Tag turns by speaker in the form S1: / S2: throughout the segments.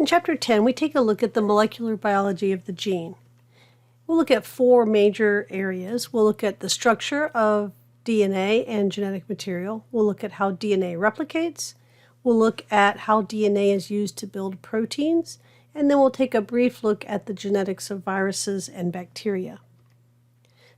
S1: In Chapter 10, we take a look at the molecular biology of the gene. We'll look at 4 major areas. We'll look at the structure of DNA and genetic material. We'll look at how DNA replicates. We'll look at how DNA is used to build proteins. And then we'll take a brief look at the genetics of viruses and bacteria.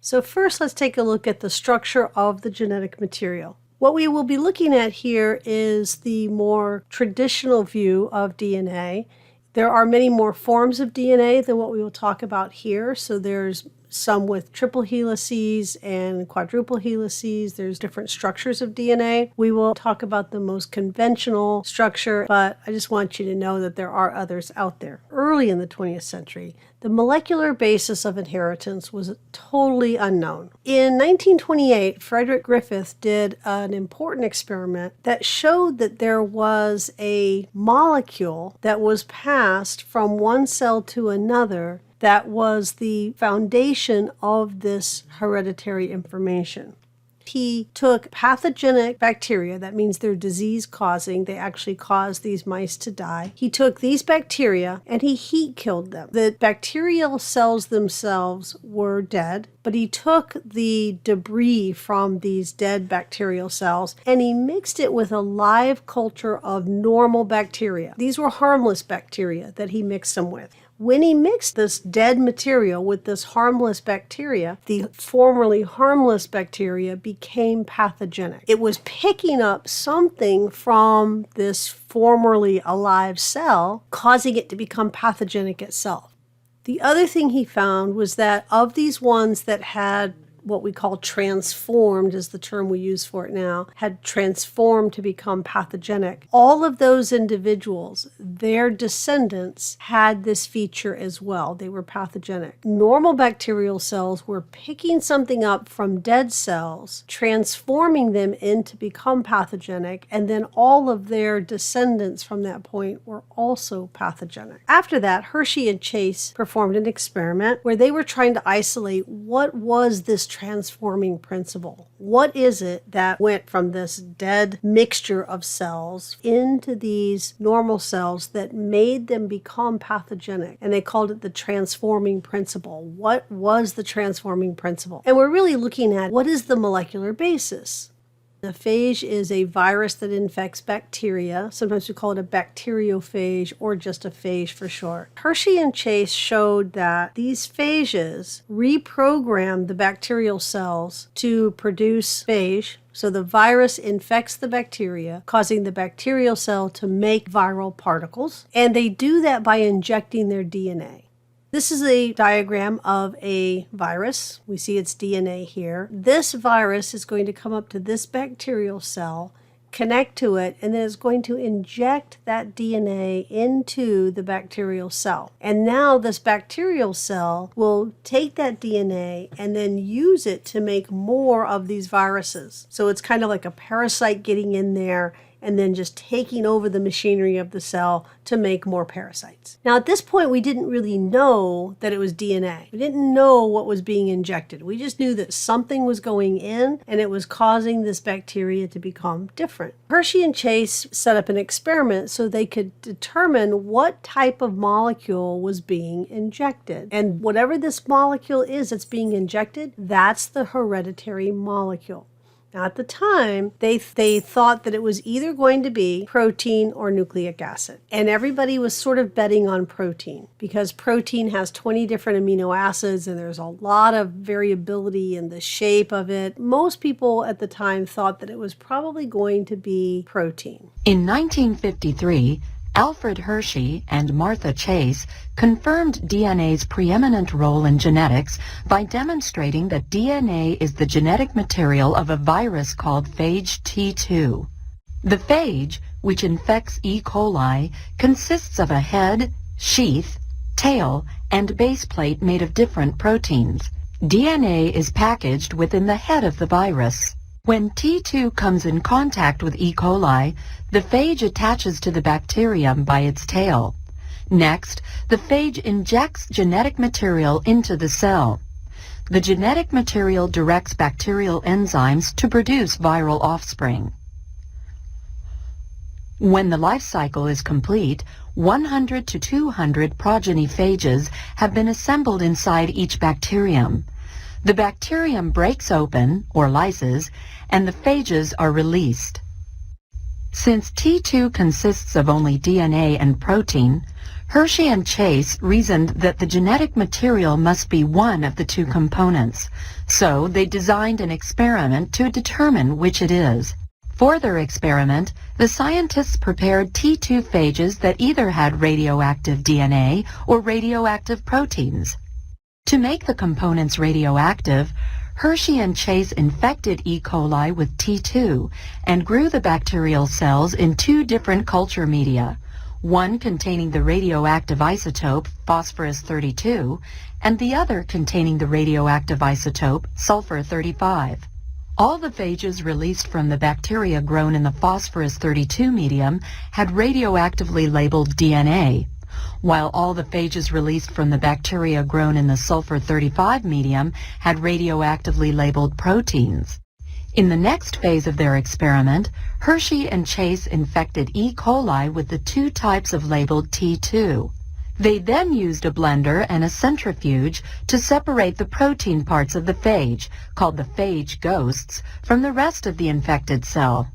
S1: So first, let's take a look at the structure of the genetic material. What we will be looking at here is the more traditional view of DNA. There are many more forms of DNA than what we will talk about here. So there's some with triple helices and quadruple helices. There's different structures of DNA. We will talk about the most conventional structure, but I just want you to know that there are others out there. Early in the 20th century, the molecular basis of inheritance was totally unknown. In 1928, Frederick Griffith did an important experiment that showed that there was a molecule that was passed from one cell to another that was the foundation of this hereditary information. He took pathogenic bacteria, that means they're disease-causing, they actually cause these mice to die. He took these bacteria and he heat killed them. The bacterial cells themselves were dead, but he took the debris from these dead bacterial cells and he mixed it with a live culture of normal bacteria. These were harmless bacteria that he mixed them with. When he mixed this dead material with this harmless bacteria, the formerly harmless bacteria became pathogenic. It was picking up something from this formerly alive cell, causing it to become pathogenic itself. The other thing he found was that of these ones that had what we call transformed, is the term we use for it now, had transformed to become pathogenic. All of those individuals, their descendants had this feature as well. They were pathogenic. Normal bacterial cells were picking something up from dead cells, transforming them into become pathogenic, and then all of their descendants from that point were also pathogenic. After that, Hershey and Chase performed an experiment where they were trying to isolate what was this transforming principle. What is it that went from this dead mixture of cells into these normal cells that made them become pathogenic? And they called it the transforming principle. What was the transforming principle? And we're really looking at what is the molecular basis. A phage is a virus that infects bacteria. Sometimes we call it a bacteriophage or just a phage for short. Hershey and Chase showed that these phages reprogram the bacterial cells to produce phage. So the virus infects the bacteria, causing the bacterial cell to make viral particles. And they do that by injecting their DNA. This is a diagram of a virus. We see its DNA here. This virus is going to come up to this bacterial cell, connect to it, and then it's going to inject that DNA into the bacterial cell. And now this bacterial cell will take that DNA and then use it to make more of these viruses. So it's kind of like a parasite getting in there and then just taking over the machinery of the cell to make more parasites. Now, at this point, we didn't really know that it was DNA. We didn't know what was being injected. We just knew that something was going in and it was causing this bacteria to become different. Hershey and Chase set up an experiment so they could determine what type of molecule was being injected. And whatever this molecule is that's being injected, that's the hereditary molecule. Now, at the time, they thought that it was either going to be protein or nucleic acid. And everybody was sort of betting on protein because protein has 20 different amino acids and there's a lot of variability in the shape of it. Most people at the time thought that it was probably going to be protein.
S2: In 1953, Alfred Hershey and Martha Chase confirmed DNA's preeminent role in genetics by demonstrating that DNA is the genetic material of a virus called phage T2. The phage, which infects E. coli, consists of a head, sheath, tail, and base plate made of different proteins. DNA is packaged within the head of the virus. When T2 comes in contact with E. coli, the phage attaches to the bacterium by its tail. Next, the phage injects genetic material into the cell. The genetic material directs bacterial enzymes to produce viral offspring. When the life cycle is complete, 100 to 200 progeny phages have been assembled inside each bacterium. The bacterium breaks open, or lyses, and the phages are released. Since T2 consists of only DNA and protein, Hershey and Chase reasoned that the genetic material must be one of the two components, so they designed an experiment to determine which it is. For their experiment, the scientists prepared T2 phages that either had radioactive DNA or radioactive proteins. To make the components radioactive, Hershey and Chase infected E. coli with T2 and grew the bacterial cells in two different culture media, one containing the radioactive isotope phosphorus-32 and the other containing the radioactive isotope sulfur-35. All the phages released from the bacteria grown in the phosphorus-32 medium had radioactively labeled DNA, while all the phages released from the bacteria grown in the sulfur-35 medium had radioactively labeled proteins. In the next phase of their experiment, Hershey and Chase infected E. coli with the two types of labeled T2. They then used a blender and a centrifuge to separate the protein parts of the phage, called the phage ghosts, from the rest of the infected cell.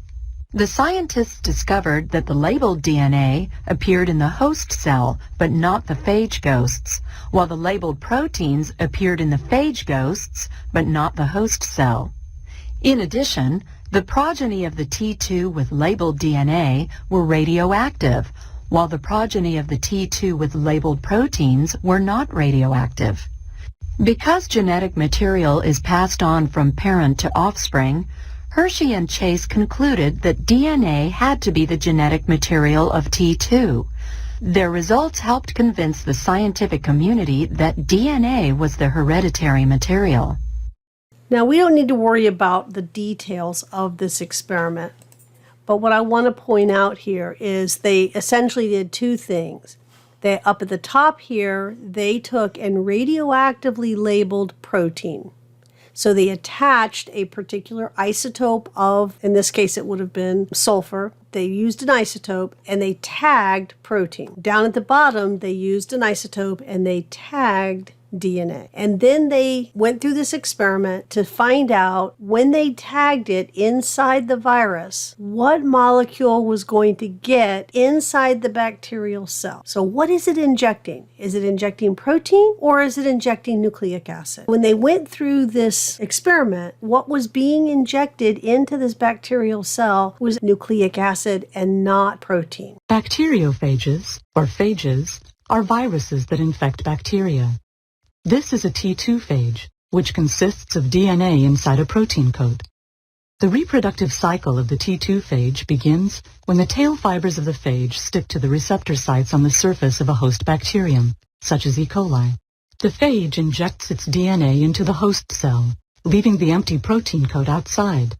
S2: The scientists discovered that the labeled DNA appeared in the host cell, but not the phage ghosts, while the labeled proteins appeared in the phage ghosts, but not the host cell. In addition, the progeny of the T2 with labeled DNA were radioactive, while the progeny of the T2 with labeled proteins were not radioactive. Because genetic material is passed on from parent to offspring, Hershey and Chase concluded that DNA had to be the genetic material of T2. Their results helped convince the scientific community that DNA was the hereditary material.
S1: Now, we don't need to worry about the details of this experiment, but what I want to point out here is they essentially did two things. They, up at the top here, they took and radioactively labeled protein. So they attached a particular isotope of, in this case it would have been sulfur. They used an isotope and they tagged protein. Down at the bottom, they used an isotope and they tagged DNA. And then they went through this experiment to find out, when they tagged it inside the virus, what molecule was going to get inside the bacterial cell. So what is it injecting? Is it injecting protein or is it injecting nucleic acid? When they went through this experiment, what was being injected into this bacterial cell was nucleic acid and not protein.
S3: Bacteriophages, or phages, are viruses that infect bacteria. This is a T2 phage, which consists of DNA inside a protein coat. The reproductive cycle of the T2 phage begins when the tail fibers of the phage stick to the receptor sites on the surface of a host bacterium, such as E. coli. The phage injects its DNA into the host cell, leaving the empty protein coat outside.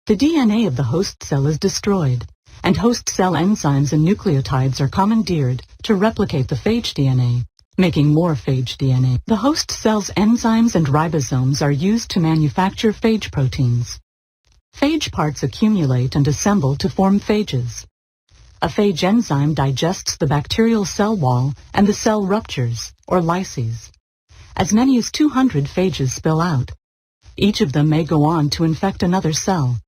S3: The DNA of the host cell is destroyed, and host cell enzymes and nucleotides are commandeered to replicate the phage DNA, making more phage DNA. The host cell's enzymes and ribosomes are used to manufacture phage proteins. Phage parts accumulate and assemble to form phages. A phage enzyme digests the bacterial cell wall and the cell ruptures, or lyses. As many as 200 phages spill out. Each of them may go on to infect another cell.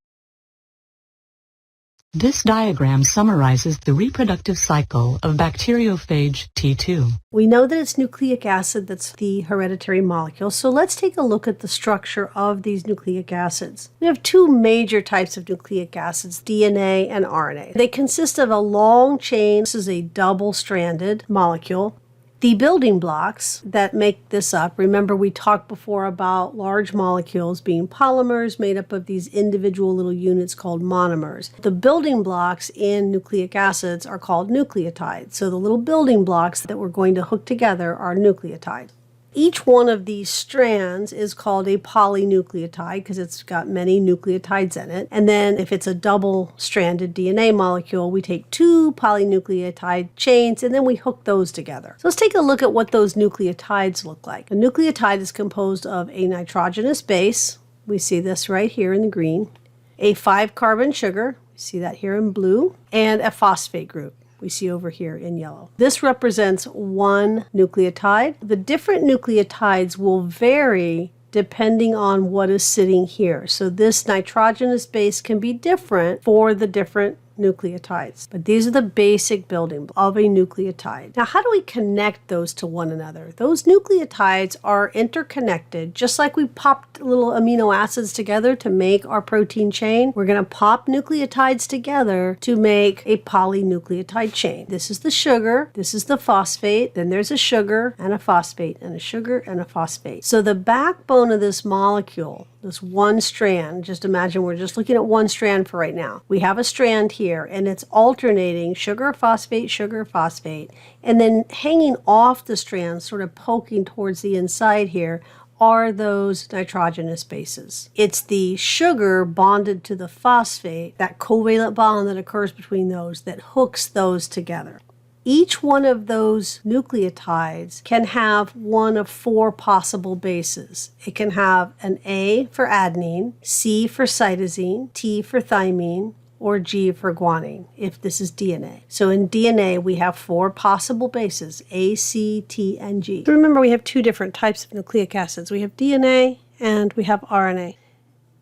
S3: This diagram summarizes the reproductive cycle of bacteriophage T2.
S1: We know that it's nucleic acid that's the hereditary molecule, so let's take a look at the structure of these nucleic acids. We have two major types of nucleic acids, DNA and RNA. They consist of a long chain. This is a double-stranded molecule. The building blocks that make this up, remember we talked before about large molecules being polymers made up of these individual little units called monomers. The building blocks in nucleic acids are called nucleotides. So the little building blocks that we're going to hook together are nucleotides. Each one of these strands is called a polynucleotide because it's got many nucleotides in it. And then if it's a double-stranded DNA molecule, we take two polynucleotide chains and then we hook those together. So let's take a look at what those nucleotides look like. A nucleotide is composed of a nitrogenous base. We see this right here in the green. A 5-carbon sugar, We see that here in blue, and a phosphate group we see over here in yellow. This represents one nucleotide. The different nucleotides will vary depending on what is sitting here. So this nitrogenous base can be different for the different nucleotides. But these are the basic building of a nucleotide. Now, how do we connect those to one another? Those nucleotides are interconnected, just like we popped little amino acids together to make our protein chain. We're going to pop nucleotides together to make a polynucleotide chain. This is the sugar, this is the phosphate, then there's a sugar and a phosphate, and a sugar and a phosphate. So the backbone of this molecule, this one strand, just imagine we're just looking at one strand for right now. We have a strand here, and it's alternating sugar, phosphate, and then hanging off the strand, sort of poking towards the inside here, are those nitrogenous bases. It's the sugar bonded to the phosphate, that covalent bond that occurs between those, that hooks those together. Each one of those nucleotides can have one of four possible bases. It can have an A for adenine, C for cytosine, T for thymine, or G for guanine, if this is DNA. So in DNA, we have four possible bases, A, C, T, and G. So remember, we have two different types of nucleic acids. We have DNA and we have RNA.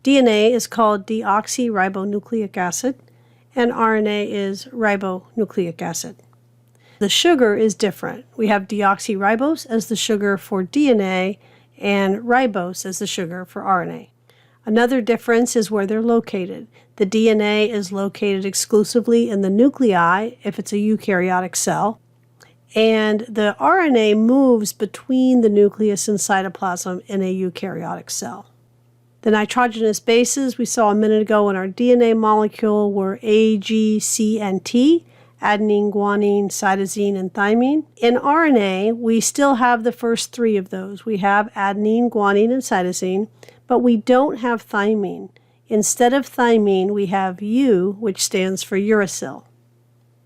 S1: DNA is called deoxyribonucleic acid, and RNA is ribonucleic acid. The sugar is different. We have deoxyribose as the sugar for DNA and ribose as the sugar for RNA. Another difference is where they're located. The DNA is located exclusively in the nuclei if it's a eukaryotic cell, and the RNA moves between the nucleus and cytoplasm in a eukaryotic cell. The nitrogenous bases we saw a minute ago in our DNA molecule were A, G, C, and T. Adenine, guanine, cytosine, and thymine. In RNA, we still have the first three of those. We have adenine, guanine, and cytosine, but we don't have thymine. Instead of thymine, we have U, which stands for uracil.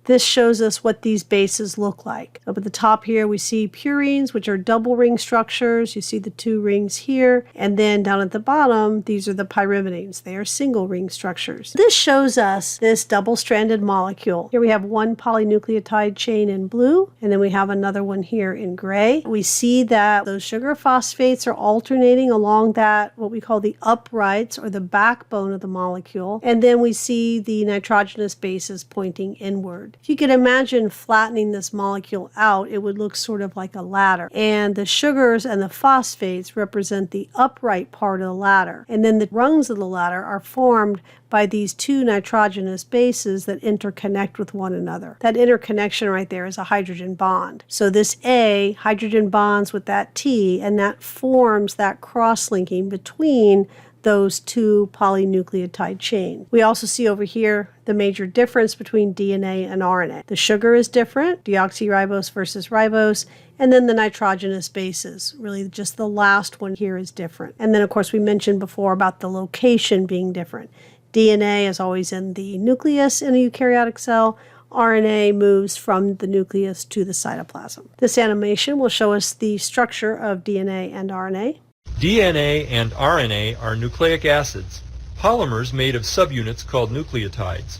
S1: This shows us what these bases look like. Up at the top here, we see purines, which are double ring structures. You see the two rings here. And then down at the bottom, these are the pyrimidines. They are single ring structures. This shows us this double-stranded molecule. Here we have one polynucleotide chain in blue, and then we have another one here in gray. We see that those sugar phosphates are alternating along that, what we call the uprights, or the backbone of the molecule. And then we see the nitrogenous bases pointing inward. If you could imagine flattening this molecule out, it would look sort of like a ladder. And the sugars and the phosphates represent the upright part of the ladder. And then the rungs of the ladder are formed by these two nitrogenous bases that interconnect with one another. That interconnection right there is a hydrogen bond. So this A, hydrogen bonds with that T, and that forms that cross-linking between those two polynucleotide chains. We also see over here the major difference between DNA and RNA. The sugar is different, deoxyribose versus ribose, and then the nitrogenous bases, really just the last one here is different. And then of course we mentioned before about the location being different. DNA is always in the nucleus in a eukaryotic cell. RNA moves from the nucleus to the cytoplasm. This animation will show us the structure of DNA and RNA.
S4: DNA and RNA are nucleic acids, polymers made of subunits called nucleotides.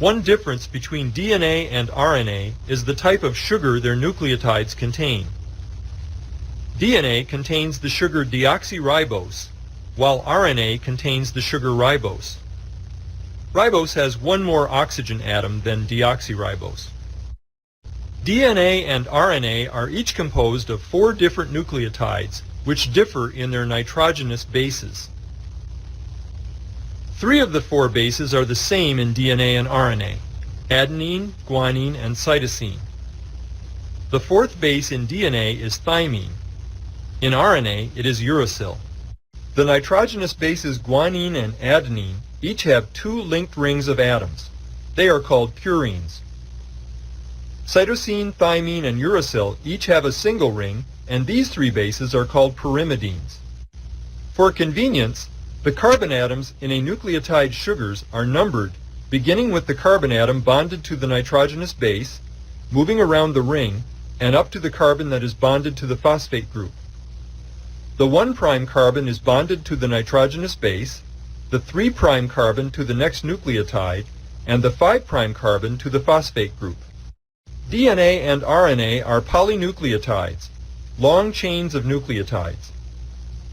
S4: One difference between DNA and RNA is the type of sugar their nucleotides contain. DNA contains the sugar deoxyribose, while RNA contains the sugar ribose. Ribose has one more oxygen atom than deoxyribose. DNA and RNA are each composed of four different nucleotides, which differ in their nitrogenous bases. Three of the four bases are the same in DNA and RNA: adenine, guanine, and cytosine. The fourth base in DNA is thymine. In RNA, it is uracil. The nitrogenous bases guanine and adenine each have two linked rings of atoms. They are called purines. Cytosine, thymine, and uracil each have a single ring, and these three bases are called pyrimidines. For convenience, the carbon atoms in a nucleotide sugars are numbered, beginning with the carbon atom bonded to the nitrogenous base, moving around the ring, and up to the carbon that is bonded to the phosphate group. The 1' carbon is bonded to the nitrogenous base, the 3' carbon to the next nucleotide, and the 5' carbon to the phosphate group. DNA and RNA are polynucleotides, long chains of nucleotides.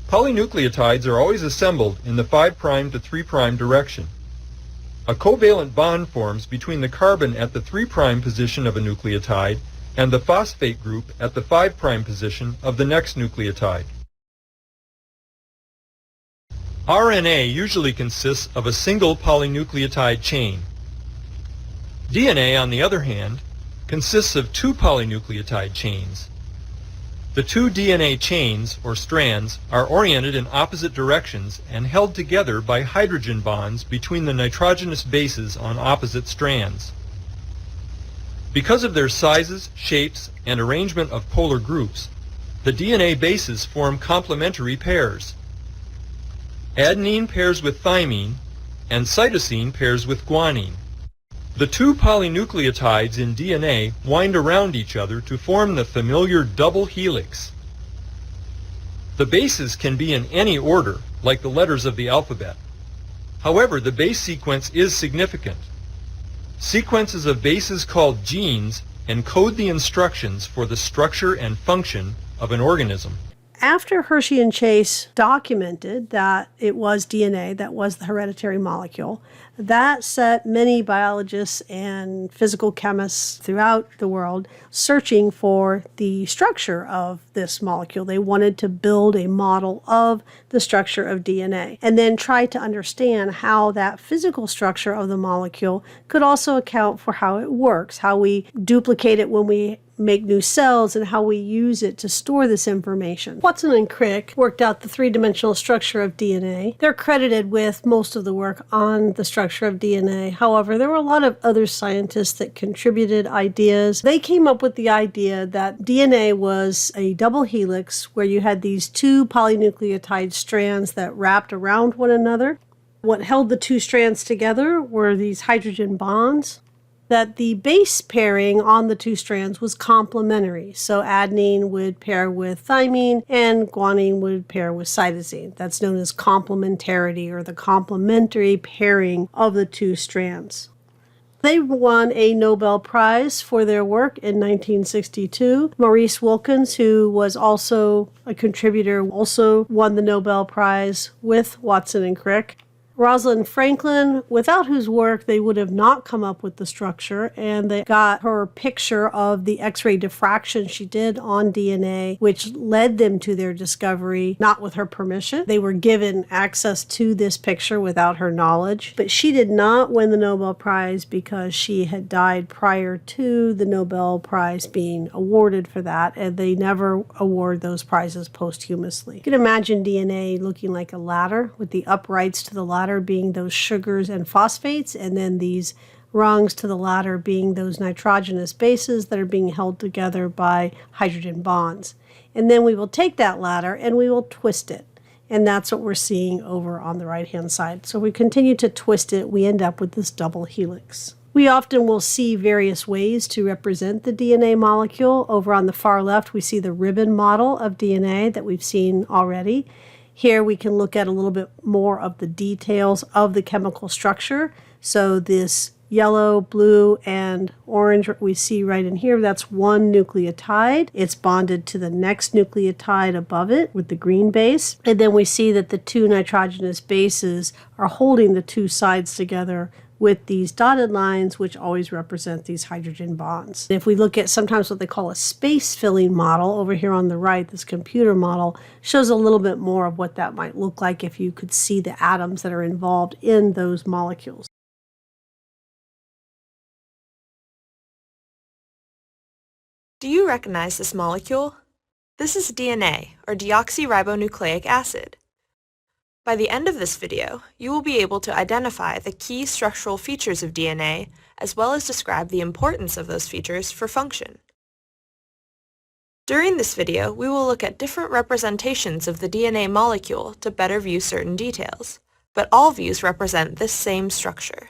S4: Polynucleotides are always assembled in the 5' to 3' direction. A covalent bond forms between the carbon at the 3' position of a nucleotide and the phosphate group at the 5' position of the next nucleotide. RNA usually consists of a single polynucleotide chain. DNA, on the other hand, consists of 2 polynucleotide chains. The 2 DNA chains, or strands, are oriented in opposite directions and held together by hydrogen bonds between the nitrogenous bases on opposite strands. Because of their sizes, shapes, and arrangement of polar groups, the DNA bases form complementary pairs. Adenine pairs with thymine, and cytosine pairs with guanine. The 2 polynucleotides in DNA wind around each other to form the familiar double helix. The bases can be in any order, like the letters of the alphabet. However, the base sequence is significant. Sequences of bases called genes encode the instructions for the structure and function of an organism.
S1: After Hershey and Chase documented that it was DNA that was the hereditary molecule, that set many biologists and physical chemists throughout the world searching for the structure of this molecule. They wanted to build a model of the structure of DNA and then try to understand how that physical structure of the molecule could also account for how it works, how we duplicate it when we make new cells, and how we use it to store this information. Watson and Crick worked out the three-dimensional structure of DNA. They're credited with most of the work on the structure of DNA. However, there were a lot of other scientists that contributed ideas. They came up with the idea that DNA was a double helix where you had these 2 polynucleotide strands that wrapped around one another. What held the 2 strands together were these hydrogen bonds. That the base pairing on the 2 strands was complementary. So adenine would pair with thymine and guanine would pair with cytosine. That's known as complementarity, or the complementary pairing of the 2 strands. They won a Nobel Prize for their work in 1962. Maurice Wilkins, who was also a contributor, also won the Nobel Prize with Watson and Crick. Rosalind Franklin, without whose work they would have not come up with the structure, and they got her picture of the X-ray diffraction she did on DNA, which led them to their discovery, not with her permission. They were given access to this picture without her knowledge, but she did not win the Nobel Prize because she had died prior to the Nobel Prize being awarded for that, and they never award those prizes posthumously. You can imagine DNA looking like a ladder, with the uprights to the ladder being those sugars and phosphates, and then these rungs to the ladder being those nitrogenous bases that are being held together by hydrogen bonds. And then we will take that ladder and we will twist it. And that's what we're seeing over on the right-hand side. So we continue to twist it, we end up with this double helix. We often will see various ways to represent the DNA molecule. Over on the far left, we see the ribbon model of DNA that we've seen already. Here we can look at a little bit more of the details of the chemical structure. So this yellow, blue, and orange we see right in here, that's one nucleotide. It's bonded to the next nucleotide above it with the green base. And then we see that the 2 nitrogenous bases are holding the 2 sides together with these dotted lines, which always represent these hydrogen bonds. If we look at sometimes what they call a space-filling model, over here on the right, this computer model shows a little bit more of what that might look like if you could see the atoms that are involved in those molecules.
S5: Do you recognize this molecule? This is DNA, or deoxyribonucleic acid. By the end of this video, you will be able to identify the key structural features of DNA, as well as describe the importance of those features for function. During this video, we will look at different representations of the DNA molecule to better view certain details, but all views represent this same structure.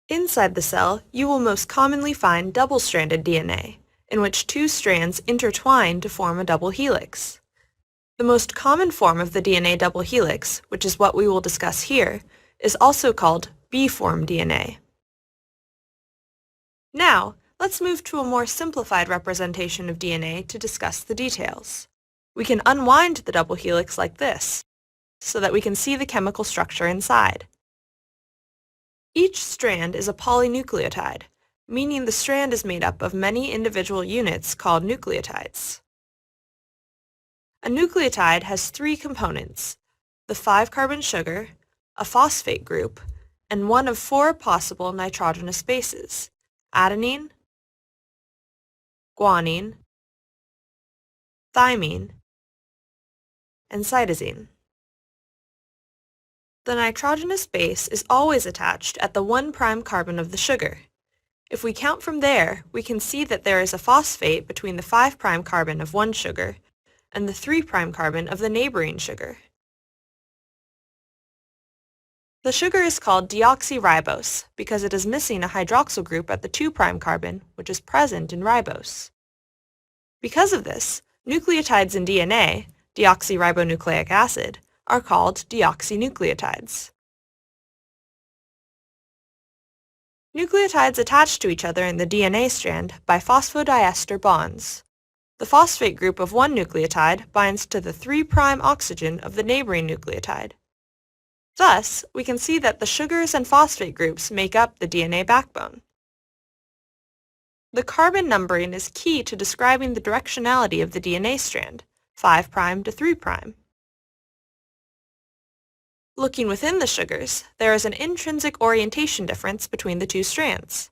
S5: Inside the cell, you will most commonly find double-stranded DNA, in which 2 strands intertwine to form a double helix. The most common form of the DNA double helix, which is what we will discuss here, is also called B-form DNA. Now, let's move to a more simplified representation of DNA to discuss the details. We can unwind the double helix like this, so that we can see the chemical structure inside. Each strand is a polynucleotide, meaning the strand is made up of many individual units called nucleotides. A nucleotide has three components: the 5-carbon sugar, a phosphate group, and one of 4 possible nitrogenous bases: adenine, guanine, thymine, and cytosine. The nitrogenous base is always attached at the 1' carbon of the sugar. If we count from there, we can see that there is a phosphate between the 5' carbon of one sugar and the 3' carbon of the neighboring sugar. The sugar is called deoxyribose because it is missing a hydroxyl group at the 2' carbon, which is present in ribose. Because of this, nucleotides in DNA, deoxyribonucleic acid, are called deoxynucleotides. Nucleotides attach to each other in the DNA strand by phosphodiester bonds. The phosphate group of one nucleotide binds to the 3' oxygen of the neighboring nucleotide. Thus, we can see that the sugars and phosphate groups make up the DNA backbone. The carbon numbering is key to describing the directionality of the DNA strand, 5' to 3'. Looking within the sugars, there is an intrinsic orientation difference between the two strands.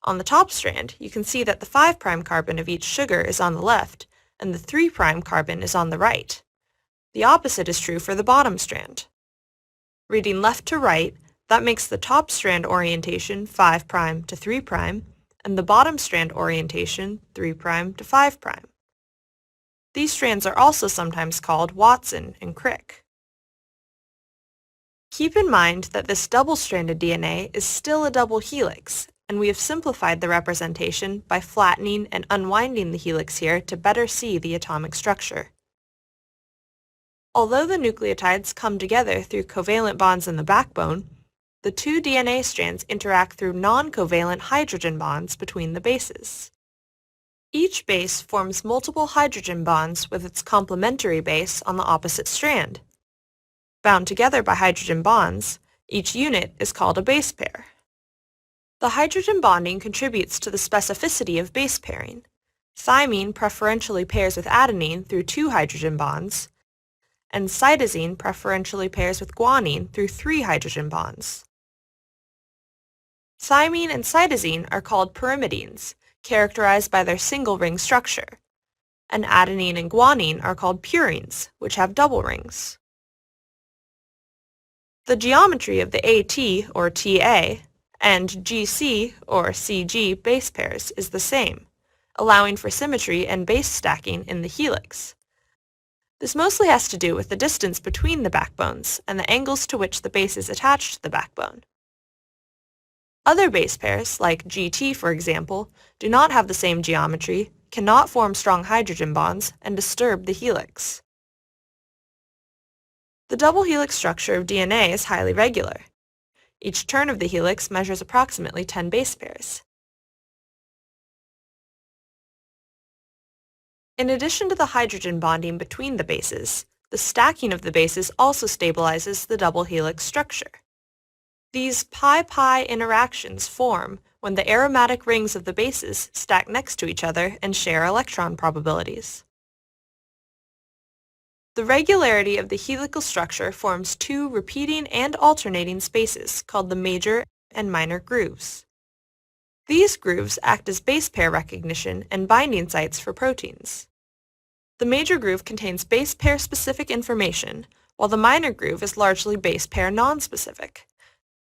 S5: On the top strand, you can see that the 5' carbon of each sugar is on the left, and the 3' carbon is on the right. The opposite is true for the bottom strand. Reading left to right, that makes the top strand orientation 5' to 3', and the bottom strand orientation 3' to 5'. These strands are also sometimes called Watson and Crick. Keep in mind that this double-stranded DNA is still a double helix, and we have simplified the representation by flattening and unwinding the helix here to better see the atomic structure. Although the nucleotides come together through covalent bonds in the backbone, the two DNA strands interact through non-covalent hydrogen bonds between the bases. Each base forms multiple hydrogen bonds with its complementary base on the opposite strand. Bound together by hydrogen bonds, each unit is called a base pair. The hydrogen bonding contributes to the specificity of base pairing. Thymine preferentially pairs with adenine through 2 hydrogen bonds, and cytosine preferentially pairs with guanine through 3 hydrogen bonds. Thymine and cytosine are called pyrimidines, characterized by their single ring structure, and adenine and guanine are called purines, which have double rings. The geometry of the AT or TA and GC or CG base pairs is the same, allowing for symmetry and base stacking in the helix. This mostly has to do with the distance between the backbones and the angles to which the bases attach to the backbone. Other base pairs, like GT for example, do not have the same geometry, cannot form strong hydrogen bonds, and disturb the helix. The double helix structure of DNA is highly regular. Each turn of the helix measures approximately 10 base pairs. In addition to the hydrogen bonding between the bases, the stacking of the bases also stabilizes the double helix structure. These pi-pi interactions form when the aromatic rings of the bases stack next to each other and share electron probabilities. The regularity of the helical structure forms 2 repeating and alternating spaces called the major and minor grooves. These grooves act as base pair recognition and binding sites for proteins. The major groove contains base pair specific information, while the minor groove is largely base pair nonspecific.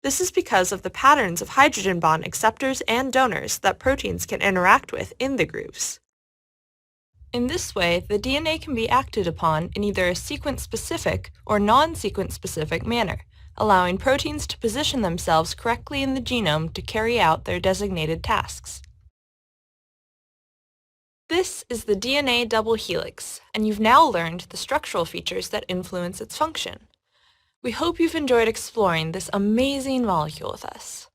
S5: This is because of the patterns of hydrogen bond acceptors and donors that proteins can interact with in the grooves. In this way, the DNA can be acted upon in either a sequence-specific or non-sequence-specific manner, allowing proteins to position themselves correctly in the genome to carry out their designated tasks. This is the DNA double helix, and you've now learned the structural features that influence its function. We hope you've enjoyed exploring this amazing molecule with us.